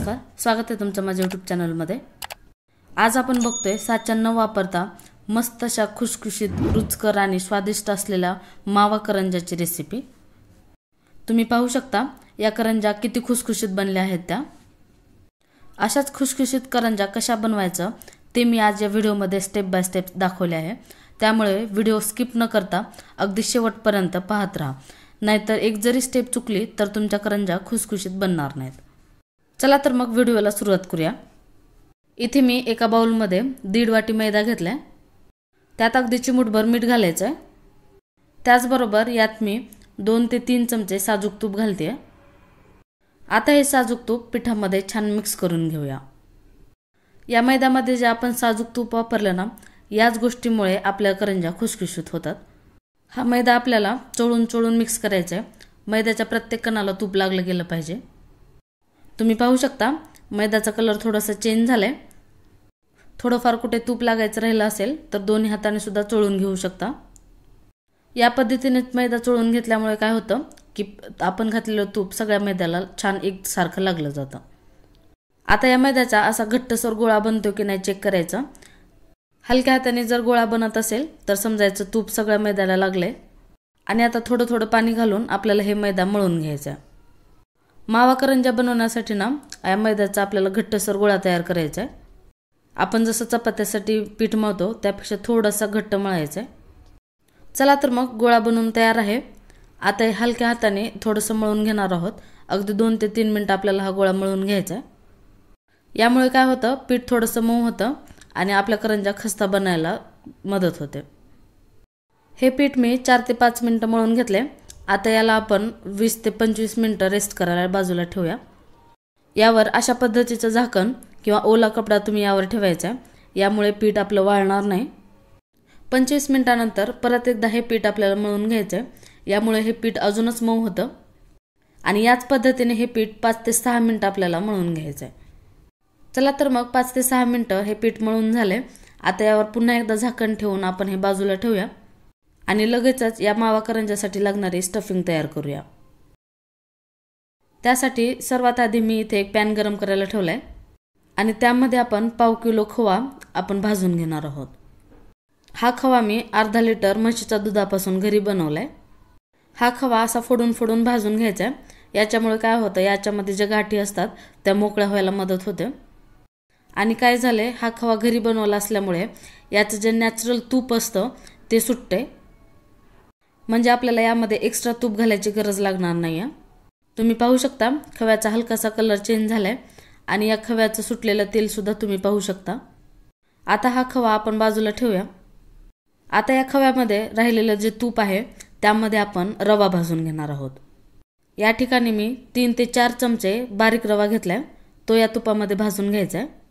नमस्कार, स्वागत आहे तुमचं माझ्या YouTube चॅनलमध्ये। आज आपण बघतोय साचा न वापरता मस्त अशा खुशखुशीत, रुचकर आणि स्वादिष्ट असलेल्या मावा करंजाची रेसिपी। तुम्ही पाहू शकता या करंजा किती खुशखुशीत बनल्या आहेत त्या। अशाच खुशखुशीत करंजा कशा बनवायचं ते मी आज या व्हिडिओमध्ये स्टेप बाय स्टेप दाखवले आहे। त्यामुळे व्हिडिओ स्किप न करता अगदी शेवटपर्यंत पाहत राहा, नाहीतर एक जरी स्टेप चुकली तर तुमच्या करंजा खुशखुशीत बनणार नाहीत। चला तर मग व्हिडिओला सुरुवात करूया। इथे मी एका बाउलमध्ये 1.5 वाटी मैदा घेतलाय, त्यात अगदी चिमूटभर मीठ घालायचं आहे। त्याचबरोबर यात मी 2 ते 3 चमचे साजूक तूप घालते। आता हे साजूक तूप पिठामध्ये छान मिक्स करून घेऊया। या मैद्यामध्ये जे आपण साजूक तूप वापरलं ना, याच गोष्टीमुळे आपल्या करंजा खुशखुशीत होतात। हा मैदा आपल्याला चोळून चोळून मिक्स करायचा आहे। मैद्याच्या प्रत्येक कणाला तूप लागलं गेलं पाहिजे। तुम्ही पाहू शकता मैद्याचा कलर थोडासा चेंज झालाय। थोडंफार कुठे तूप लागायचं राहिलं असेल तर दोन्ही हाताने सुद्धा चोळून घेऊ शकता। या पद्धतीने मैदा चोळून घेतल्यामुळे काय होतं की आपण घातलेलं तूप सगळ्या मैद्याला छान एकसारखं लागलं जातं। आता या मैद्याचा असा घट्टसर गोळा बनतो की नाही चेक करायचं। हलक्या हाताने जर गोळा बनत असेल तर समजायचं तूप सगळ्या मैद्याला लागले। आणि आता थोडं थोडं पाणी घालून आपल्याला हे मैदा मळून घ्यायचा। मावा करंजा बनवण्यासाठी ना या मैद्याचा आपल्याला घट्टसर गोळा तयार करायचा आहे। आपण जसं चपात्यासाठी पीठ मळतो त्यापेक्षा थोडासा घट्ट मळायचा आहे। चला तर मग गोळा बनवून तयार आहे। आता हलक्या हाताने थोडंसं मळून घेणार आहोत। अगदी 2 ते 3 मिनिट आपल्याला हा गोळा मळून घ्यायचा आहे। यामुळे काय होतं पीठ थोडंसं मऊ होतं आणि आपल्या करंजा खस्ता बनायला मदत होते। हे पीठ मी 4 ते 5 मिनिटं मळून घेतले। आता याला आपण 20 ते 25 मिनिटं रेस्ट करायला बाजूला ठेवूया। यावर अशा पद्धतीचं झाकण किंवा ओला कपडा तुम्ही यावर ठेवायचा आहे। यामुळे पीठ आपलं वाळणार नाही। 25 मिनिटांनंतर परत एकदा हे पीठ आपल्याला मळून घ्यायचं आहे। यामुळे हे पीठ अजूनच मऊ होतं आणि याच पद्धतीने हे पीठ 5 ते 6 मिनिटं आपल्याला मळून घ्यायचं आहे। चला तर मग 5 ते 6 मिनिटं हे पीठ मळून झाले। आता यावर पुन्हा एकदा झाकण ठेवून आपण हे बाजूला ठेवूया आणि लगेचच या मावा करंजासाठी लागणारी स्टफिंग तयार करूया। त्यासाठी सर्वात आधी मी इथे एक पॅन गरम करायला ठेवलाय आणि त्यामध्ये आपण 1/2 किलो खवा आपण भाजून घेणार आहोत। हा खवा मी अर्धा लिटर म्हशीच्या दुधापासून घरी बनवलाय। हा खवा असा फोडून फोडून भाजून घ्यायचा। याच्यामुळे काय होतं याच्यामध्ये जे गाठी असतात त्या मोकळ्या व्हायला मदत होते। आणि काय झाले हा खवा घरी बनवला असल्यामुळे याचं जे नॅचरल तूप असतं ते सुटते, म्हणजे आपल्याला यामध्ये एक्स्ट्रा तूप घालायची गरज लागणार नाही। तुम्ही पाहू शकता खव्याचा हलकासा कलर चेंज झालाय आणि या खव्याचं सुटलेलं तेल सुद्धा तुम्ही पाहू शकता। आता हा खवा आपण बाजूला ठेवूया। आता या खव्यामध्ये राहिलेलं जे तूप आहे त्यामध्ये आपण रवा भाजून घेणार आहोत। या ठिकाणी मी 3 ते 4 चमचे बारीक रवा घेतलाय, तो या तुपामध्ये भाजून घ्यायचा आहे।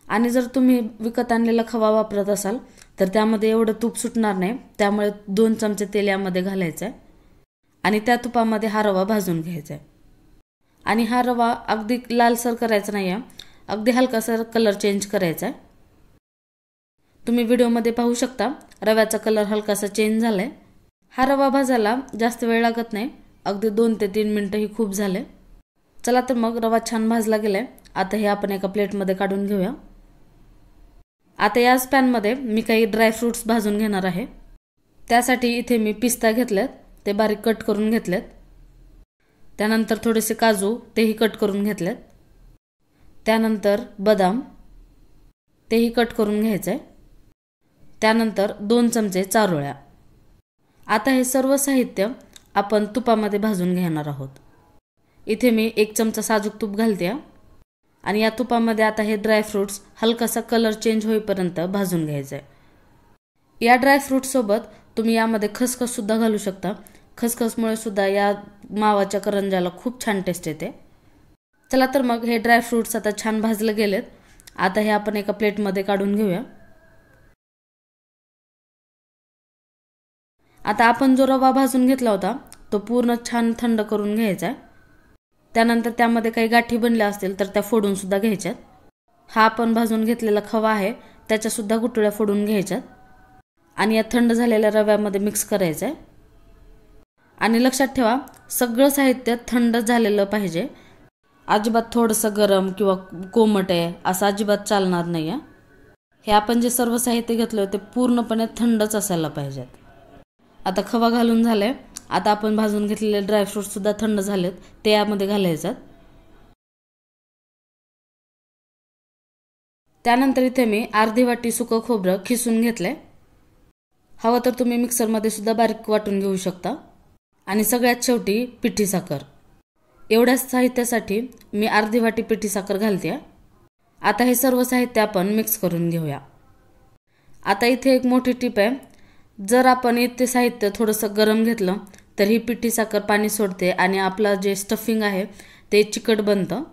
आणि जर तुम्ही विकत आणलेला खवा वापरत असाल तर त्यामध्ये एवढं तूप सुटणार नाही, त्यामुळे 2 चमचे तेल यामध्ये घालायचं आहे आणि त्या तुपामध्ये हा रवा भाजून घ्यायचा आहे। आणि हा रवा अगदी लालसर करायचा नाही आहे, अगदी हलकासा कलर चेंज करायचा आहे। तुम्ही व्हिडिओमध्ये पाहू शकता रव्याचा कलर हलकासा चेंज झालाय। हा रवा भाजायला जास्त वेळ लागत नाही, अगदी 2 ते 3 मिनिटं ही खूप झाले। चला तर मग रवा छान भाजला गेलाय। आता हे आपण एका प्लेटमध्ये काढून घेऊया। आता याच पॅनमध्ये मी काही ड्रायफ्रुट्स भाजून घेणार आहे। त्यासाठी इथे मी पिस्ता घेतलेत, ते बारीक कट करून घेतलेत। त्यानंतर थोडेसे काजू, तेही कट करून घेतलेत। त्यानंतर बदाम, तेही कट करून घ्यायचे। त्यानंतर 2 चमचे चारोळ्या। आता हे सर्व साहित्य आपण तुपामध्ये भाजून घेणार आहोत। इथे मी 1 चमचा साजूक तूप घालते आणि या तुपामध्ये आता हे ड्रायफ्रुट्स हलकासा कलर चेंज होईपर्यंत भाजून घ्यायचे। या ड्रायफ्रुट सोबत तुम्ही यामध्ये खसखस सुद्धा घालू शकता। खसखसमुळे सुद्धा या मावाच्या करंजाला खूप छान टेस्ट येते। चला तर मग हे ड्रायफ्रुट्स आता छान भाजले गेलेत। आता हे आपण एका प्लेटमध्ये काढून घेऊया। आता आपण जो रवा भाजून घेतला होता तो पूर्ण छान थंड करून घ्यायचा आहे। त्यानंतर त्यामध्ये काही गाठी बनल्या असतील तर त्या फोडून सुद्धा घ्यायच्यात। हा आपण भाजून घेतलेला खवा आहे त्याच्या सुद्धा गुठळ्या फोडून घ्यायच्यात आणि या थंड झालेल्या रव्यामध्ये मिक्स करायचं आहे। आणि लक्षात ठेवा सगळं साहित्य थंड झालेलं पाहिजे। अजिबात थोडंसं गरम किंवा कोमट आहे असं अजिबात चालणार नाही आहे. हे आपण जे सर्व साहित्य घेतलं ते पूर्णपणे थंडच असायला पाहिजेत. आता खवा घालून झाले. आता आपण भाजून घेतलेले ड्रायफ्रूट सुद्धा थंड झालेत, ते यामध्ये घालायचं. त्यानंतर इथे मी अर्धी वाटी सुकं खोबरं खिसून घेतलंय. हवं तर तुम्ही मिक्सरमध्ये सुद्धा बारीक वाटून घेऊ शकता. आणि सगळ्यात शेवटी पिठी साखर. एवढ्याच साहित्यासाठी मी अर्धी वाटी पिठी साखर घालते. आता हे सर्व साहित्य आपण मिक्स करून घेऊया. आता इथे एक मोठी टिप आहे, जर आपण इथे साहित्य थोडंसं गरम घेतलं तर ही पिठी साखर पाणी सोडते आणि आपलं जे स्टफिंग आहे ते चिकट बनतं.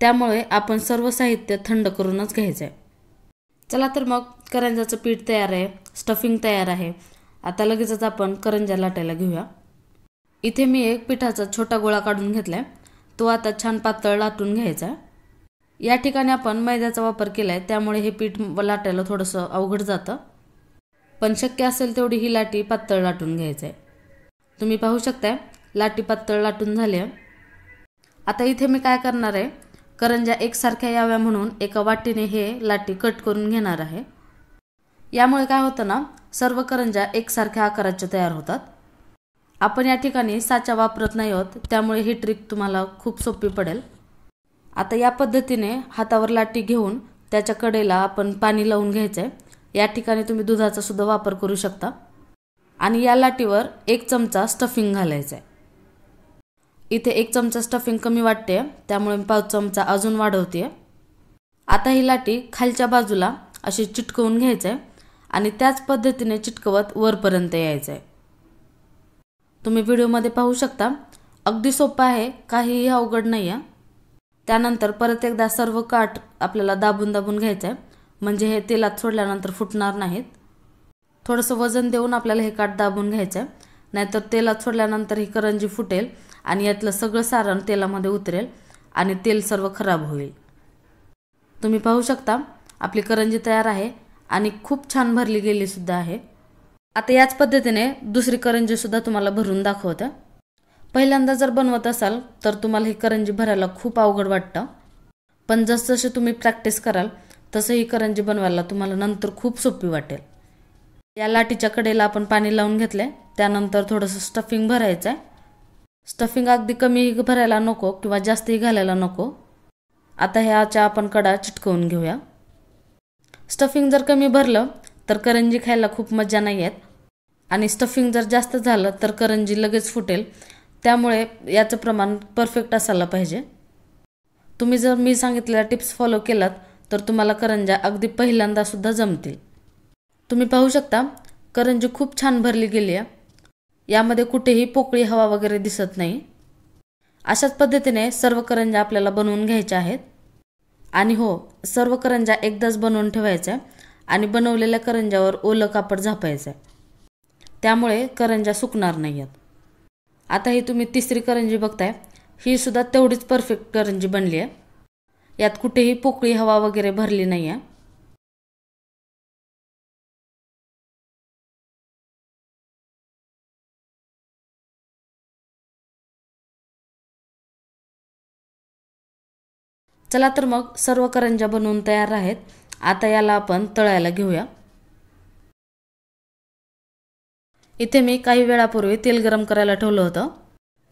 त्यामुळे आपण सर्व साहित्य थंड करूनच घ्यायचं आहे. चला तर मग करंजाचं पीठ तयार आहे, स्टफिंग तयार आहे. आता लगेचच आपण करंजा लाटायला घेऊया. इथे मी एक पिठाचा छोटा गोळा काढून घेतलाय. तो आता छान पातळ लाटून घ्यायचा. या ठिकाणी आपण मैद्याचा वापर केलाय, त्यामुळे हे पीठ लाटायला थोडंसं अवघड जातं. पण शक्य असेल तेवढी ही लाटी पातळ लाटून घ्यायचं आहे. तुम्ही पाहू शकताय लाटी पातळ लाटून झाली आहे. आता इथे मी काय करणार आहे, करंजा एकसारख्या याव्या म्हणून एका वाटीने हे लाटी कट करून घेणार आहे. यामुळे काय होतं ना, सर्व करंजा एकसारख्या आकाराचे तयार होतात. आपण या ठिकाणी साचा वापरत नाही आहोत, त्यामुळे ही ट्रिक तुम्हाला खूप सोपी पडेल. आता या पद्धतीने हातावर लाटी घेऊन त्याच्या कडेला आपण पाणी लावून घ्यायचं आहे. या ठिकाणी तुम्ही दुधाचा सुद्धा वापर करू शकता. आणि या लाटीवर 1 चमचा स्टफिंग घालायचं आहे. इथे 1 चमचा स्टफिंग कमी वाटते, त्यामुळे मी 5 चमचा अजून वाढवते. आता ही लाटी खालच्या बाजूला अशी चिटकवून घ्यायचं आहे आणि त्याच पद्धतीने चिटकवत वरपर्यंत यायचं आहे. तुम्ही व्हिडिओमध्ये पाहू शकता, अगदी सोपं आहे, काहीही अवघड नाही आहे. त्यानंतर परत एकदा सर्व काठ आपल्याला दाबून दाबून घ्यायचं आहे, म्हणजे हे तेलात सोडल्यानंतर फुटणार नाहीत. थोडंसं वजन देऊन आपल्याला हे काठ दाबून घ्यायचं आहे, नाहीतर तेलात सोडल्यानंतर ही करंजी फुटेल आणि यातलं सगळं सारण तेलामध्ये उतरेल आणि तेल सर्व खराब होईल. तुम्ही पाहू शकता आपली करंजी तयार आहे आणि खूप छान भरली गेली सुद्धा आहे. आता याच पद्धतीने दुसरी करंजी सुद्धा तुम्हाला भरून दाखवते. पहिल्यांदा जर बनवत असाल तर तुम्हाला ही करंजी भरायला खूप अवघड वाटतं, पण जसजसे तुम्ही प्रॅक्टिस कराल तसं ही करंजी बनवायला तुम्हाला नंतर खूप सोपी वाटेल. या लाटीच्या कडेला आपण पाणी लावून घेतले. त्यानंतर थोडंसं स्टफिंग भरायचं आहे. स्टफिंग अगदी कमी भरायला नको किंवा जास्तही घालायला नको. आता ह्याच्या आपण कडा चिटकवून घेऊया. स्टफिंग जर कमी भरलं तर करंजी खायला खूप मजा नाही येत आणि स्टफिंग जर जास्त झालं तर करंजी लगेच फुटेल. त्यामुळे याचं प्रमाण परफेक्ट असायला पाहिजे. तुम्ही जर मी सांगितलेल्या टिप्स फॉलो केलात तर तुम्हाला करंजा अगदी पहिल्यांदा सुद्धा जमतील. तुम्ही पाहू शकता करंजी खूप छान भरली गेली आहे. यामध्ये कुठेही पोकळी हवा वगैरे दिसत नाही. अशाच पद्धतीने सर्व करंजा आपल्याला बनवून घ्यायच्या आहेत. आणि हो, सर्व करंजा एकदाच बनवून ठेवायच्या आणि बनवलेल्या करंजावर ओलं कापड झापायचं आहे, त्यामुळे करंजा सुकणार नाही आहेत. आता ही तुम्ही तिसरी करंजी बघताय, ही सुद्धा तेवढीच परफेक्ट करंजी बनली आहे. यात कुठेही पोकळी हवा वगैरे भरली नाही आहे. चला तर मग सर्व करंजा बनवून तयार आहेत. आता याला आपण तळायला घेऊया. इथे मी काही वेळापूर्वी तेल गरम करायला ठेवलं होतं.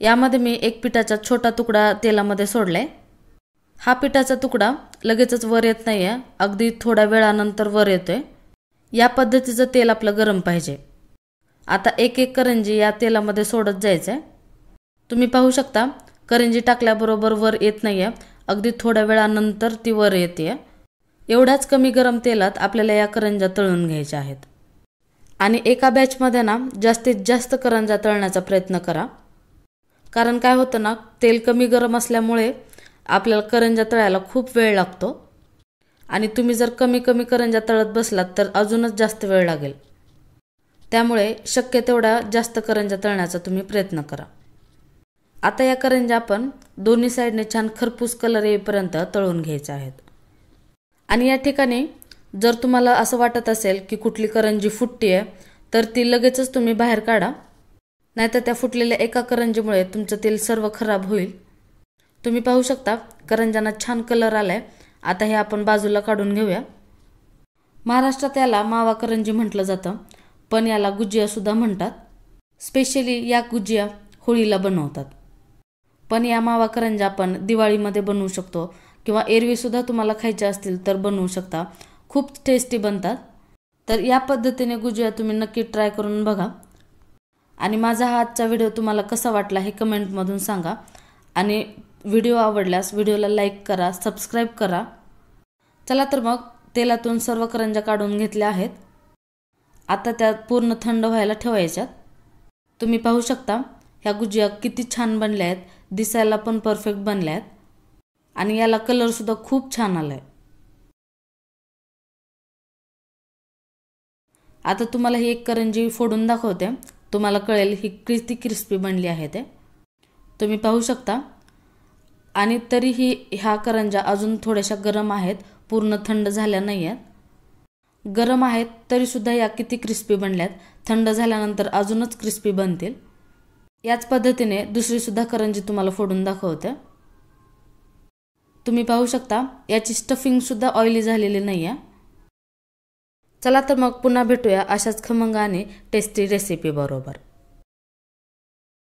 यामध्ये मी एक पिठाचा छोटा तुकडा तेलामध्ये सोडलाय. हा पिठाचा तुकडा लगेचच वर येत नाहीये, अगदी थोड्या वेळानंतर वर येतोय. या पद्धतीचं तेल आपलं गरम पाहिजे. आता एक एक करंजी या तेलामध्ये सोडत जायचंय. तुम्ही पाहू शकता करंजी टाकल्याबरोबर वर येत नाहीये, अगदी थोड्या वेळानंतर ती वर येते. एवढ्याच कमी गरम तेलात आपल्याला या करंजा तळून घ्यायच्या आहेत. आणि एका बॅचमध्ये ना जास्तीत जास्त करंजा तळण्याचा प्रयत्न करा. कारण काय होतं ना, तेल कमी गरम असल्यामुळे आपल्याला करंजा तळायला खूप वेळ लागतो आणि तुम्ही जर कमी कमी करंजा तळत बसलात तर अजूनच जास्त वेळ लागेल. त्यामुळे शक्य तेवढा जास्त करंजा तळण्याचा तुम्ही प्रयत्न करा. आता या करंजा आपण दोन्ही साईडने छान खरपूस कलर येईपर्यंत तळून घ्यायचे आहेत. आणि या ठिकाणी जर तुम्हाला असं वाटत असेल की कुठली करंजी फुटती आहे तर ती लगेचच तुम्ही बाहेर काढा, नाहीतर त्या फुटलेल्या एका करंजीमुळे तुमचं तेल सर्व खराब होईल. तुम्ही पाहू शकता करंजांना छान कलर आलाय। आता हे आपण बाजूला काढून घेऊया। महाराष्ट्रात याला मावा करंजी म्हटलं जातं, पण याला गुजिया सुद्धा म्हणतात। स्पेशली या गुजिया होळीला बनवतात, पण या मावा करंजा आपण दिवाळीमध्ये बनवू शकतो किंवा एरवी सुद्धा तुम्हाला खायचे असतील तर बनवू शकता। खूप टेस्टी बनतात। तर या पद्धतीने गुजिया तुम्ही नक्की ट्राय करून बघा। आणि माझा हा आजचा व्हिडिओ तुम्हाला कसा वाटला हे कमेंटमधून सांगा। आणि व्हिडिओ आवडल्यास व्हिडिओला लाईक करा, सबस्क्राईब करा। चला तर मग तेलातून सर्व करंजा काढून घेतल्या आहेत। आता त्या पूर्ण थंड व्हायला ठेवायच्यात। तुम्ही पाहू शकता ह्या गुजिया किती छान बनल्या आहेत, दिसायला पण परफेक्ट बनल्या आहेत आणि याला कलर सुद्धा खूप छान आलाय। आता तुम्हाला ही एक करंजी फोडून दाखवते, तुम्हाला कळेल ही किती क्रिस्पी बनली आहे ते। तुम्ही पाहू शकता। आणि तरीही ह्या करंजा अजून थोड्याशा गरम आहेत, पूर्ण थंड झाल्या नाही आहेत। गरम आहेत तरी सुद्धा या किती क्रिस्पी बनल्यात, थंड झाल्यानंतर अजूनच क्रिस्पी बनतील। याच पद्धतीने दुसरी सुद्धा करंजी तुम्हाला फोडून दाखवते। तुम्ही पाहू शकता याची स्टफिंग सुद्धा ऑइली झालेली नाही आहे। चला तर मग पुन्हा भेटूया अशाच खमंग आणि टेस्टी रेसिपी बरोबर।